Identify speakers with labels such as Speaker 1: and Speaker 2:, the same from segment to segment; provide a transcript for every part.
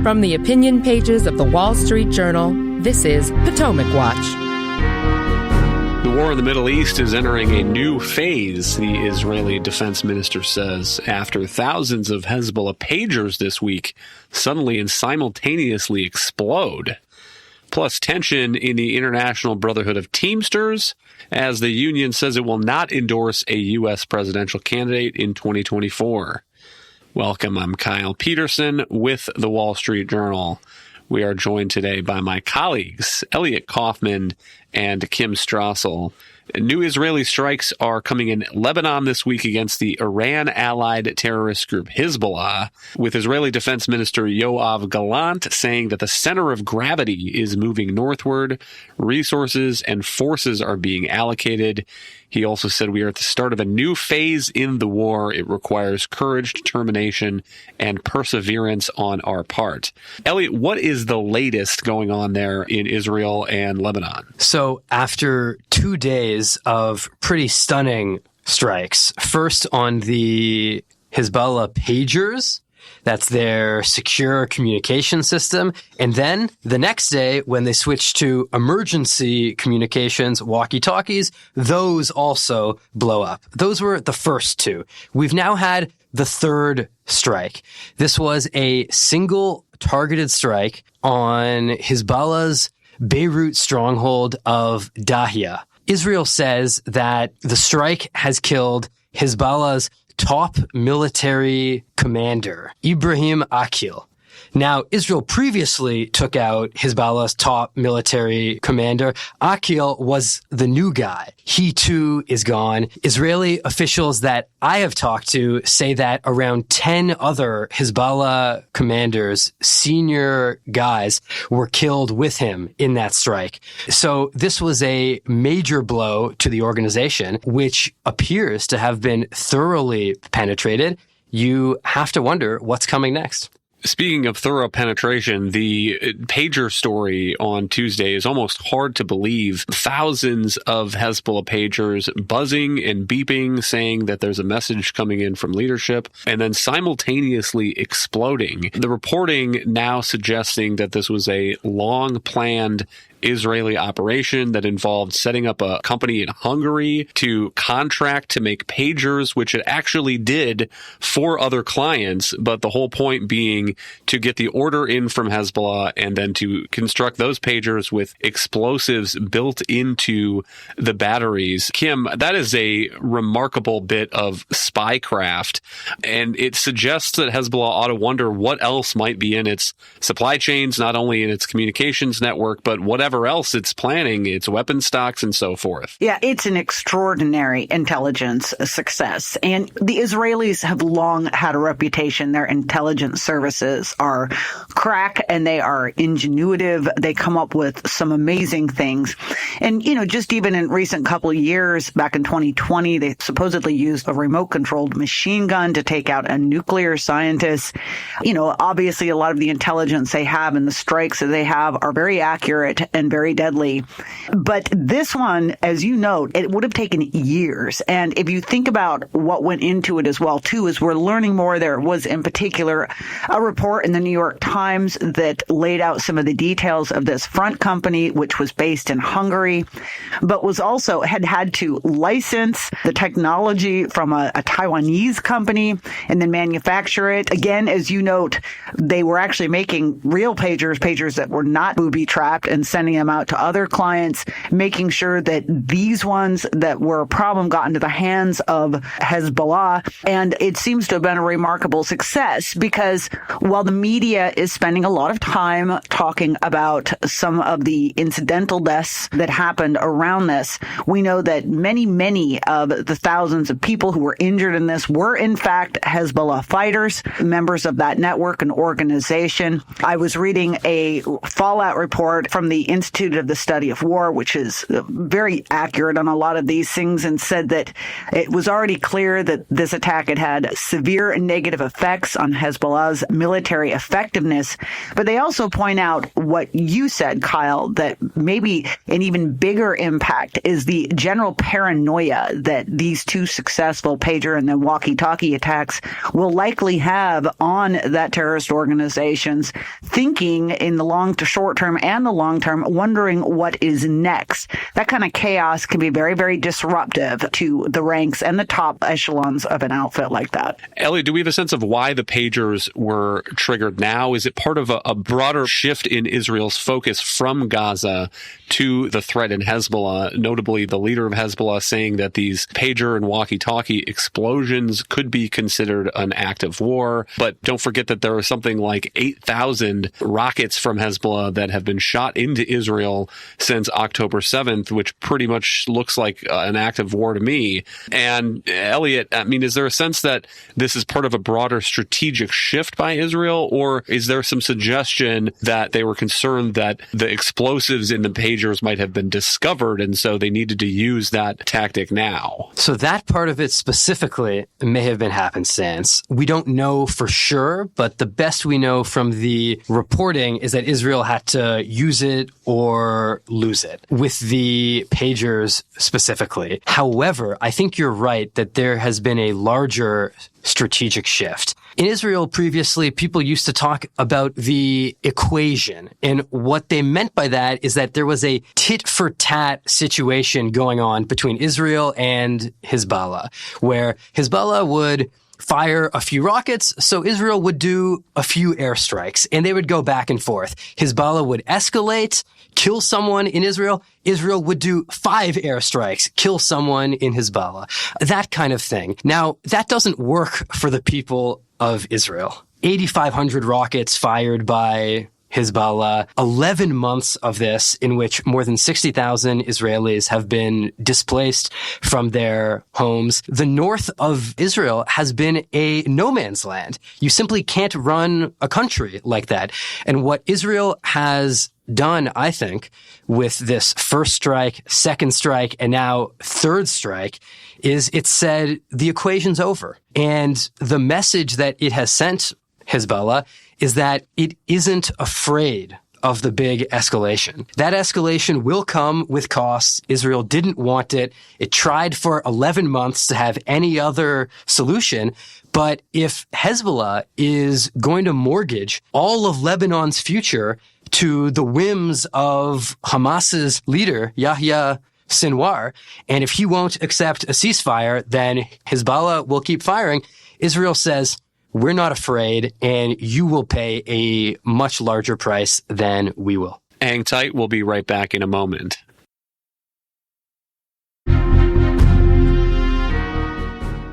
Speaker 1: From the opinion pages of the Wall Street Journal, this is Potomac Watch.
Speaker 2: The war in the Middle East is entering a new phase, the Israeli defense minister says, after thousands of Hezbollah pagers this week suddenly and simultaneously explode. Plus tension in the International Brotherhood of Teamsters, as the union says it will not endorse a U.S. presidential candidate in 2024. Welcome, I'm Kyle Peterson with the Wall Street Journal. We are joined today by my colleagues, Elliot Kaufman and Kim Strassel. New Israeli strikes are coming in Lebanon this week against the Iran-allied terrorist group Hezbollah, with Israeli Defense Minister Yoav Gallant saying that the center of gravity is moving northward, resources and forces are being allocated. He also said we are at the start of a new phase in the war. It requires courage, determination, and perseverance on our part. Elliot, what is the latest going on there in Israel and Lebanon?
Speaker 3: So after 2 days of pretty stunning strikes, first on the Hezbollah pagers, that's their secure communication system. And then the next day, when they switched to emergency communications, walkie-talkies, those also blow up. Those were the first two. We've now had the third strike. This was a single targeted strike on Hezbollah's Beirut stronghold of Dahia. Israel says that the strike has killed Hezbollah's top military commander, Ibrahim Akil. Now, Israel previously took out Hezbollah's top military commander. Akil was the new guy. He too is gone. Israeli officials that I have talked to say that around 10 other Hezbollah commanders, senior guys, were killed with him in that strike. So this was a major blow to the organization, which appears to have been thoroughly penetrated. You have to wonder what's coming next.
Speaker 2: Speaking of thorough penetration, the pager story on Tuesday is almost hard to believe. Thousands of Hezbollah pagers buzzing and beeping, saying that there's a message coming in from leadership, and then simultaneously exploding. The reporting now suggesting that this was a long-planned Israeli operation that involved setting up a company in Hungary to contract to make pagers, which it actually did for other clients, but the whole point being to get the order in from Hezbollah and then to construct those pagers with explosives built into the batteries. Kim, that is a remarkable bit of spycraft, and it suggests that Hezbollah ought to wonder what else might be in its supply chains, not only in its communications network, but whatever else it's planning, its weapon stocks and so forth.
Speaker 4: Yeah, it's an extraordinary intelligence success. And the Israelis have long had a reputation. Their intelligence services are crack and they are ingenuitive. They come up with some amazing things. And, just even in recent couple of years, back in 2020, they supposedly used a remote-controlled machine gun to take out a nuclear scientist. Obviously, a lot of the intelligence they have and the strikes that they have are very accurate and very deadly. But this one, as you note, it would have taken years. And if you think about what went into it as well, too, is we're learning more. There was in particular a report in the New York Times that laid out some of the details of this front company, which was based in Hungary, but was also had to license the technology from a Taiwanese company and then manufacture it. Again, as you note, they were actually making real pagers that were not booby-trapped and sending them out to other clients, making sure that these ones that were a problem got into the hands of Hezbollah. And it seems to have been a remarkable success because while the media is spending a lot of time talking about some of the incidental deaths that happened around this, we know that many of the thousands of people who were injured in this were in fact Hezbollah fighters, members of that network and organization. I was reading a fallout report from the Institute of the Study of War, which is very accurate on a lot of these things, and said that it was already clear that this attack had severe negative effects on Hezbollah's military effectiveness. But they also point out what you said, Kyle, that maybe an even bigger impact is the general paranoia that these two successful pager and then walkie-talkie attacks will likely have on that terrorist organization's thinking in the long to short term and the long term, wondering what is next. That kind of chaos can be very, very disruptive to the ranks and the top echelons of an outfit like that.
Speaker 2: Elliot, do we have a sense of why the pagers were triggered now? Is it part of a broader shift in Israel's focus from Gaza to the threat in Hezbollah, notably the leader of Hezbollah saying that these pager and walkie-talkie explosions could be considered an act of war? But don't forget that there are something like 8,000 rockets from Hezbollah that have been shot into Israel since October 7th, which pretty much looks like an act of war to me. And Elliot, I mean, is there a sense that this is part of a broader strategic shift by Israel, or is there some suggestion that they were concerned that the explosives in the pagers might have been discovered, and so they needed to use that tactic now?
Speaker 3: So that part of it specifically may have been happenstance. We don't know for sure, but the best we know from the reporting is that Israel had to use it or lose it, with the pagers specifically. However, I think you're right that there has been a larger strategic shift. In Israel previously, people used to talk about the equation. And what they meant by that is that there was a tit-for-tat situation going on between Israel and Hezbollah, where Hezbollah would fire a few rockets, so Israel would do a few airstrikes, and they would go back and forth. Hezbollah would escalate, kill someone in Israel. Israel would do 5 airstrikes, kill someone in Hezbollah. That kind of thing. Now, that doesn't work for the people of Israel. 8,500 rockets fired by Hezbollah, 11 months of this in which more than 60,000 Israelis have been displaced from their homes. The north of Israel has been a no man's land. You simply can't run a country like that. And what Israel has done, I think, with this first strike, second strike, and now third strike, is it said the equation's over. And the message that it has sent Hezbollah is that it isn't afraid of the big escalation. That escalation will come with costs. Israel didn't want it. It tried for 11 months to have any other solution. But if Hezbollah is going to mortgage all of Lebanon's future to the whims of Hamas's leader, Yahya Sinwar, and if he won't accept a ceasefire, then Hezbollah will keep firing. Israel says, we're not afraid, and you will pay a much larger price than we will.
Speaker 2: Hang tight. We'll be right back in a moment.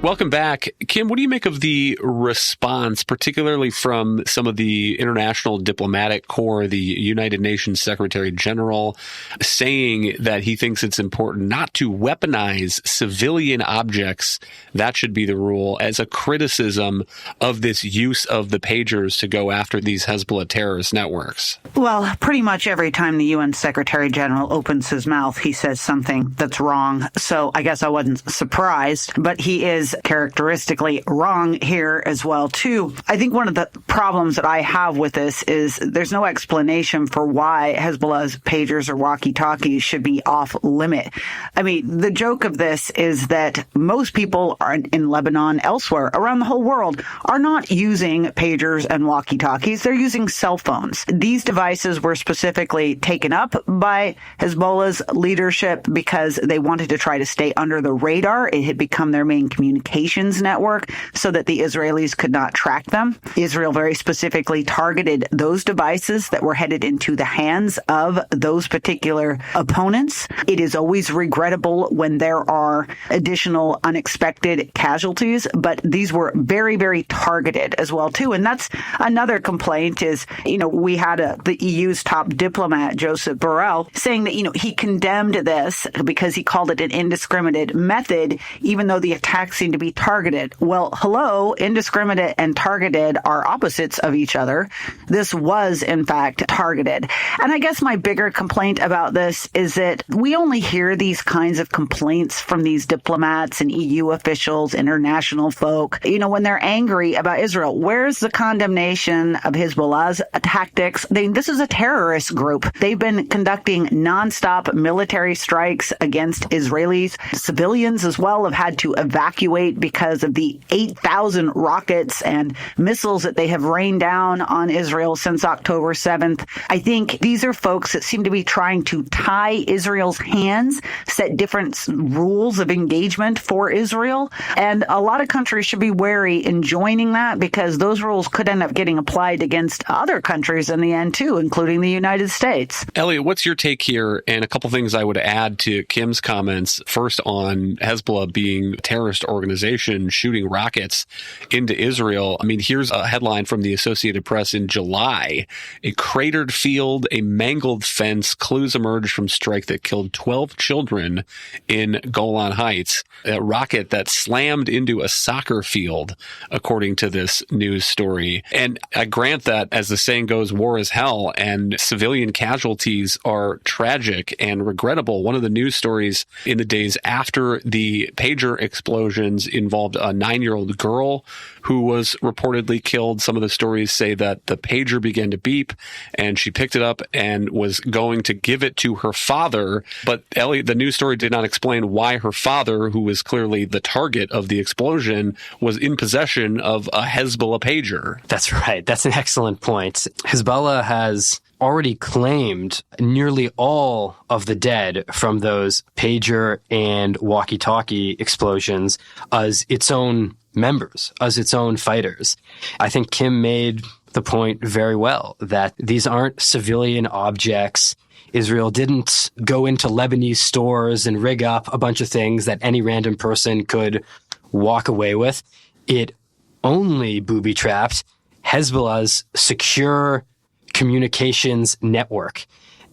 Speaker 2: Welcome back. Kim, what do you make of the response, particularly from some of the international diplomatic corps, the United Nations Secretary General, saying that he thinks it's important not to weaponize civilian objects, that should be the rule, as a criticism of this use of the pagers to go after these Hezbollah terrorist networks?
Speaker 4: Well, pretty much every time the UN Secretary General opens his mouth, he says something that's wrong. So I guess I wasn't surprised, but he is characteristically wrong here as well, too. I think one of the problems that I have with this is there's no explanation for why Hezbollah's pagers or walkie-talkies should be off limit. I mean, the joke of this is that most people are in Lebanon, elsewhere, around the whole world, are not using pagers and walkie-talkies. They're using cell phones. These devices were specifically taken up by Hezbollah's leadership because they wanted to try to stay under the radar. It had become their main communications network so that the Israelis could not track them. Israel very specifically targeted those devices that were headed into the hands of those particular opponents. It is always regrettable when there are additional unexpected casualties, but these were very, very targeted as well, too. And that's another complaint is, we had the EU's top diplomat, Joseph Borrell, saying that, he condemned this because he called it an indiscriminate method, even though the attacks in going to be targeted. Well, hello, indiscriminate and targeted are opposites of each other. This was, in fact, targeted. And I guess my bigger complaint about this is that we only hear these kinds of complaints from these diplomats and EU officials, international folk, when they're angry about Israel. Where's the condemnation of Hezbollah's tactics? This is a terrorist group. They've been conducting nonstop military strikes against Israelis. Civilians as well have had to evacuate because of the 8,000 rockets and missiles that they have rained down on Israel since October 7th. I think these are folks that seem to be trying to tie Israel's hands, set different rules of engagement for Israel. And a lot of countries should be wary in joining that, because those rules could end up getting applied against other countries in the end too, including the United States.
Speaker 2: Elliot, what's your take here? And a couple things I would add to Kim's comments. First, on Hezbollah being a terrorist organization shooting rockets into Israel. I mean, here's a headline from the Associated Press in July. A cratered field, a mangled fence, clues emerged from strike that killed 12 children in Golan Heights. A rocket that slammed into a soccer field, according to this news story. And I grant that, as the saying goes, war is hell, and civilian casualties are tragic and regrettable. One of the news stories in the days after the pager explosions involved a 9-year-old girl who was reportedly killed. Some of the stories say that the pager began to beep and she picked it up and was going to give it to her father. But Elliot, the news story did not explain why her father, who was clearly the target of the explosion, was in possession of a Hezbollah pager.
Speaker 3: That's right. That's an excellent point. Hezbollah has already claimed nearly all of the dead from those pager and walkie-talkie explosions as its own members, as its own fighters. I think Kim made the point very well that these aren't civilian objects. Israel didn't go into Lebanese stores and rig up a bunch of things that any random person could walk away with. It only booby-trapped Hezbollah's secure communications network.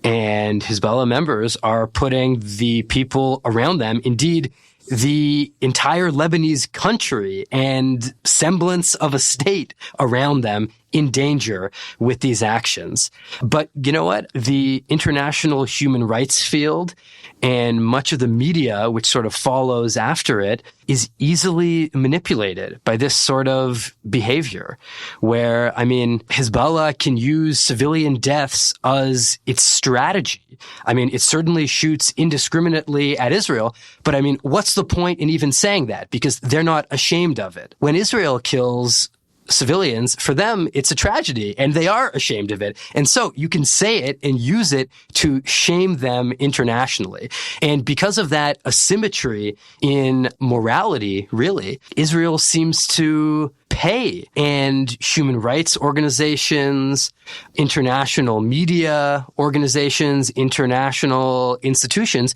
Speaker 3: And Hezbollah members are putting the people around them, indeed, the entire Lebanese country and semblance of a state around them, in danger with these actions. But you know what? The international human rights field and much of the media, which sort of follows after it, is easily manipulated by this sort of behavior where, Hezbollah can use civilian deaths as its strategy. It certainly shoots indiscriminately at Israel, but what's the point in even saying that? Because they're not ashamed of it. When Israel kills civilians, for them, it's a tragedy, and they are ashamed of it. And so you can say it and use it to shame them internationally. And because of that asymmetry in morality, really, Israel seems to pay, and human rights organizations, international media organizations, international institutions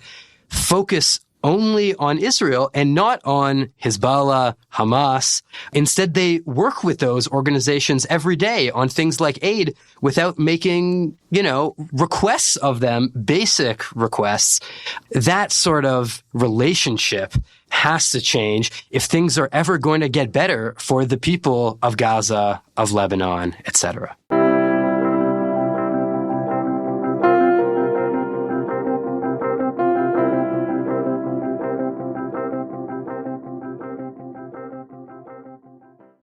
Speaker 3: focus only on Israel and not on Hezbollah, Hamas. Instead, they work with those organizations every day on things like aid without making, requests of them, basic requests. That sort of relationship has to change if things are ever going to get better for the people of Gaza, of Lebanon, etc.